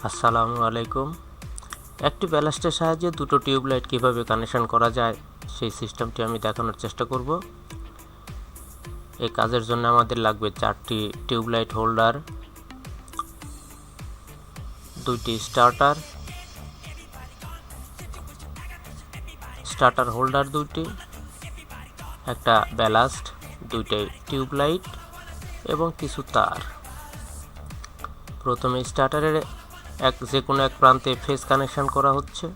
আসসালামু আলাইকুম। একটি ব্যালাস্টের সাহায্যে দুটো টিউবলাইট কিভাবে কানেকশন করা যায় সেই সিস্টেমটি আমি দেখানোর চেষ্টা করব। এই কাজের জন্য আমাদের লাগবে 4টি টিউবলাইট হোল্ডার, 2টি স্টার্টার হোল্ডার 2টি, একটা ব্যালাস্ট, 2টি টিউবলাইট এবং কিছু তার। প্রথমে স্টার্টারের যে কোনো এক প্রান্তে ফেজ কানেকশন করা হচ্ছে।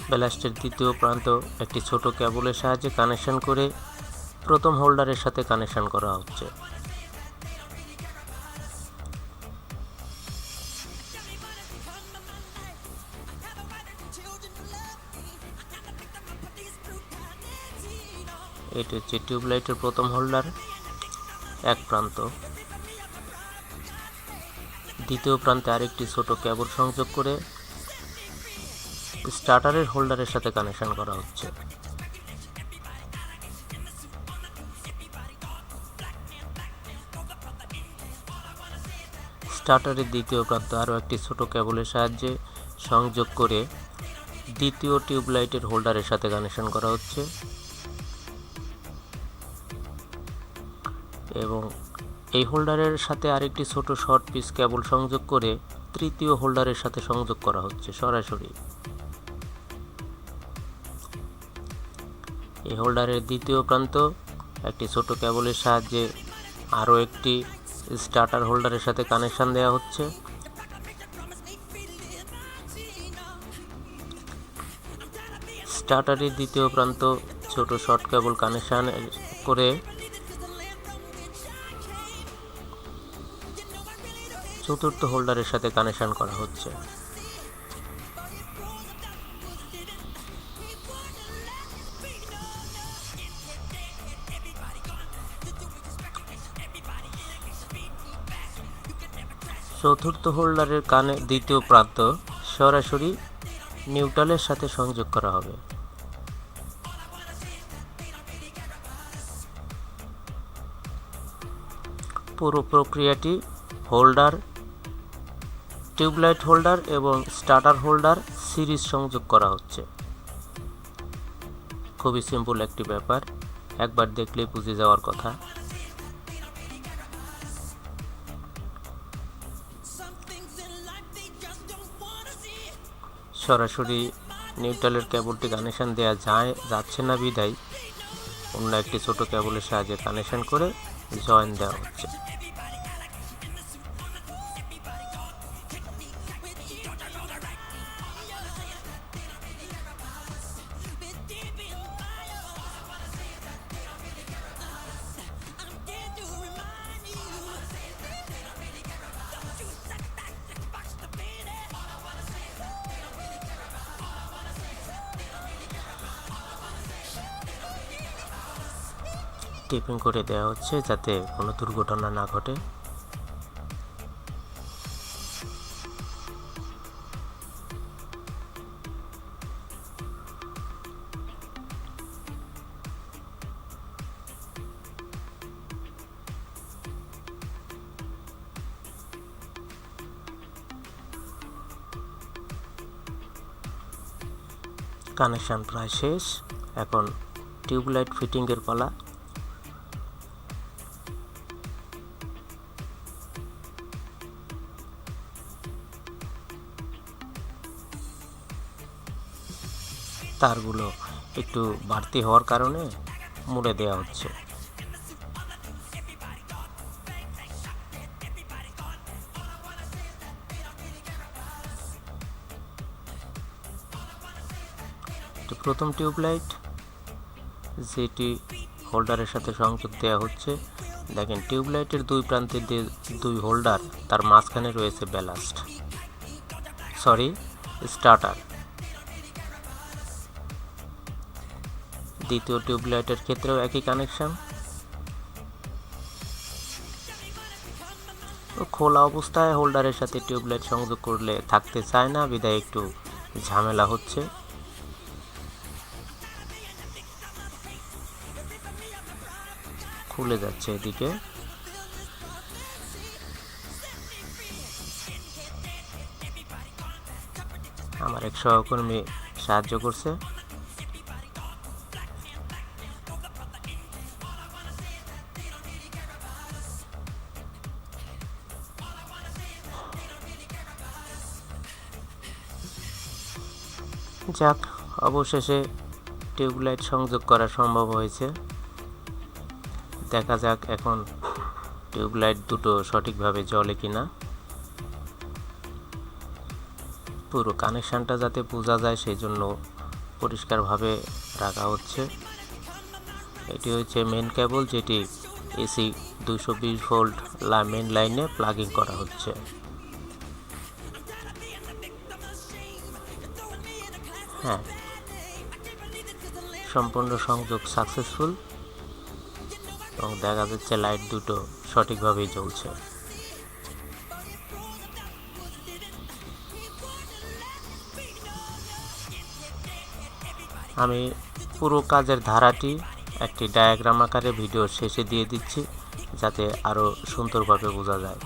ব্যালাস্টের দ্বিতীয় প্রান্ত একটি ছোট কেবলের সাহায্যে কানেকশন করে প্রথম হোল্ডারের সাথে কানেকশন করা হচ্ছে। এটি হচ্ছে টিউবলাইটের প্রথম হোল্ডার এক প্রান্ত। দ্বিতীয় প্রান্তে আরেকটি ছোট কেবল সংযোগ করে স্টার্টারের হোল্ডারের সাথে কানেকশন করা হচ্ছে। স্টার্টারের দ্বিতীয় প্রান্ত আরও একটি ছোট কেবলের সাহায্যে সংযোগ করে দ্বিতীয় টিউবলাইটের হোল্ডারের সাথে কানেকশন করা হচ্ছে এবং এই হোল্ডারের সাথে আরেকটি ছোট শর্ট পিস কেবল সংযোগ করে তৃতীয় হোল্ডারের সাথে সংযোগ করা হচ্ছে সরাসরি। এই হোল্ডারের দ্বিতীয় প্রান্ত একটি ছোট কেবলের সাহায্যে আরও একটি স্টার্টার হোল্ডারের সাথে কানেকশন দেওয়া হচ্ছে। স্টার্টারের দ্বিতীয় প্রান্ত ছোট শর্ট কেবল কানেকশন করে চতুর্থ হোল্ডারের সাথে কানেকশন করা হচ্ছে। চতুর্থ হোল্ডারের দ্বিতীয় প্রান্ত সরাসরি নিউট্রালের সাথে সংযোগ করা হবে। পুরো প্রক্রিয়াটি টিউবলাইট হোল্ডার এবং স্টার্টার হোল্ডার সিরিজ সংযোগ করা হচ্ছে। খুবই সিম্পল একটি ব্যাপার, একবার দেখলেই বুঝে যাওয়ার কথা। সরাসরি নিউট্রালের কেবলটি কানেকশন দেওয়া যাচ্ছে না বিধায় অন্য একটি ছোট কেবলের সাহায্যে কানেকশন করে জয়েন দেওয়া হচ্ছে। টিপিং করে দেওয়া হচ্ছে যাতে কোনো দুর্ঘটনা না ঘটে। কানেকশন প্রায় শেষ, এখন টিউবলাইট ফিটিংয়ের পালা। তারগুলো একটু বাড়তি হওয়ার কারণে মুড়ে দেওয়া হচ্ছে। প্রথম টিউবলাইট যেটি হোল্ডারের সাথে সংযোগ দেওয়া হচ্ছে, দেখেন টিউবলাইটের দুই প্রান্তে দুই হোল্ডার, তার মাঝখানে রয়েছে স্টার্টার। দ্বিতীয় টিউবলাইটের ক্ষেত্রেও একই কানেকশন। খোলা অবস্থায় হোল্ডারের সাথে টিউবলাইট সংযোগ করলে থাকতে চায় না বিধায় একটু ঝামেলা হচ্ছে। খুলে যাচ্ছে এদিকে। আমার এক সহকর্মী সাহায্য করছে। যাক, অবশেষে টিউবলাইট সংযোগ করা সম্ভব হয়েছে। দেখা যাক এখন টিউবলাইট দুটো সঠিকভাবে জ্বলে কিনা। পুরো কানেকশানটা যাতে বোঝা যায় সেই জন্য পরিষ্কারভাবে রাখা হচ্ছে। এটি হচ্ছে মেন কেবল, যেটি এসি 220 ভোল্ট মেন লাইনে প্লাগিং করা হচ্ছে। হ্যাঁ, সম্পূর্ণ সংযোগ সাকসেসফুল এবং দেখা যাচ্ছে লাইট দুটো সঠিকভাবেই জ্বলছে। আমি পুরো কাজের ধারাটি একটি ডায়াগ্রাম আকারে ভিডিওর শেষে দিয়ে দিচ্ছি, যাতে আরও সুন্দরভাবে বোঝা যায়।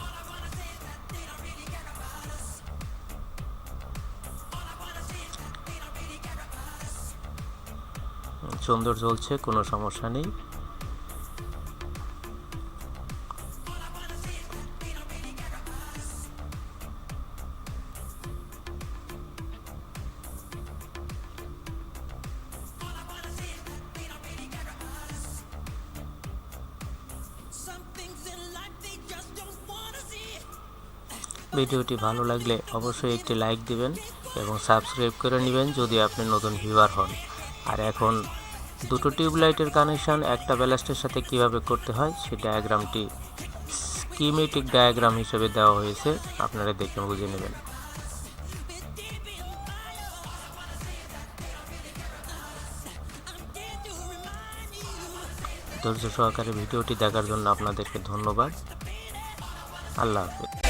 সুন্দর জ্বলছে, কোনো সমস্যা নেই। ভিডিওটি ভালো লাগলে অবশ্যই একটি লাইক দিবেন এবং সাবস্ক্রাইব করে নেবেন যদি আপনি নতুন ভিউয়ার হন। আর এখন দুটো টিউবলাইটের কানেকশান একটা ব্যালাস্টের সাথে কিভাবে করতে হয় সেই ডায়াগ্রামটি স্কিমেটিক ডায়াগ্রাম হিসেবে দেওয়া হয়েছে, আপনারা দেখে বুঝে নেবেন। ধৈর্য সহকারে ভিডিওটি দেখার জন্য আপনাদেরকে ধন্যবাদ। আল্লাহ হাফেজ।